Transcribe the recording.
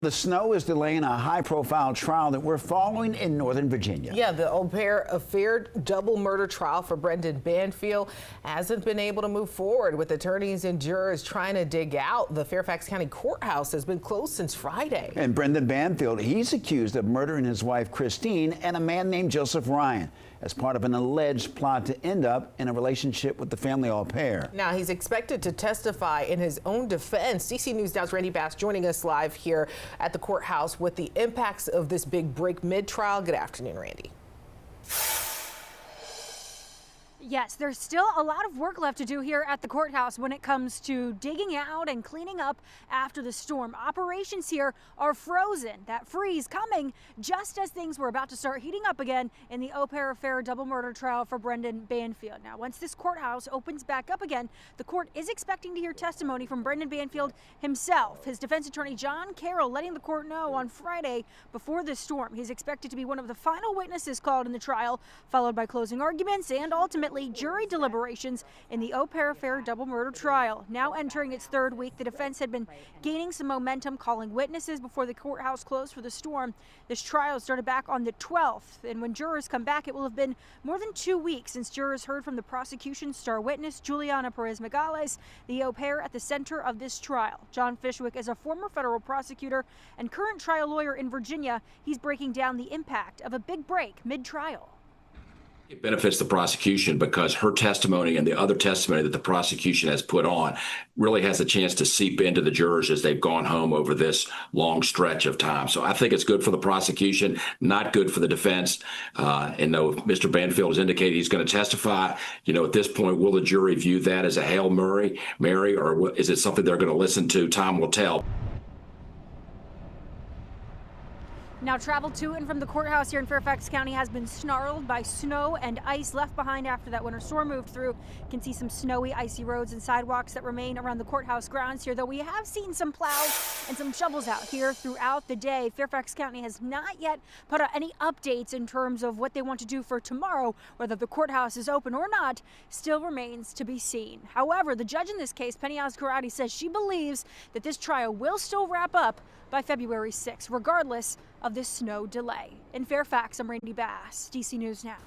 The snow is delaying a high-profile trial that we're following in Northern Virginia. Yeah, the au pair affair double murder trial for Brendan Banfield hasn't been able to move forward, with attorneys and jurors trying to dig out. The Fairfax County courthouse has been closed since Friday. And Brendan Banfield, he's accused of murdering his wife Christine and a man named Joseph Ryan as part of an alleged plot to end up in a relationship with the family au pair. Now he's expected to testify in his own defense. DC News Now's Randy Bass joining us live here at the courthouse with the impacts of this big break mid-trial. Good afternoon, Randy. Yes, there's still a lot of work left to do here at the courthouse when it comes to digging out and cleaning up after the storm. Operations here are frozen. That freeze coming just as things were about to start heating up again in the au pair affair double murder trial for Brendan Banfield. Now, once this courthouse opens back up again, the court is expecting to hear testimony from Brendan Banfield himself. His defense attorney, John Carroll, letting the court know on Friday before the storm he's expected to be one of the final witnesses called in the trial, followed by closing arguments and ultimately jury deliberations in the au pair affair double murder trial. Now entering its third week, the defense had been gaining some momentum, calling witnesses before the courthouse closed for the storm. This trial started back on the 12th, and when jurors come back, it will have been more than 2 weeks since jurors heard from the prosecution's star witness, Juliana Perez-Megales, the au pair at the center of this trial. John Fishwick is a former federal prosecutor and current trial lawyer in Virginia. He's breaking down the impact of a big break mid-trial. It benefits the prosecution because her testimony and the other testimony that the prosecution has put on really has a chance to seep into the jurors as they've gone home over this long stretch of time. So I think it's good for the prosecution, not good for the defense. And though Mr. Banfield has indicated he's going to testify, at this point, will the jury view that as a Hail Mary, or is it something they're going to listen to? Time will tell. Now, travel to and from the courthouse here in Fairfax County has been snarled by snow and ice left behind after that winter storm moved through. You can see some snowy, icy roads and sidewalks that remain around the courthouse grounds here, though we have seen some plows and some shovels out here throughout the day. Fairfax County has not yet put out any updates in terms of what they want to do for tomorrow. Whether the courthouse is open or not still remains to be seen. However, the judge in this case, Penny Karate, says she believes that this trial will still wrap up by February 6th, regardless of this snow delay. In Fairfax, I'm Randy Bass, DC News Now.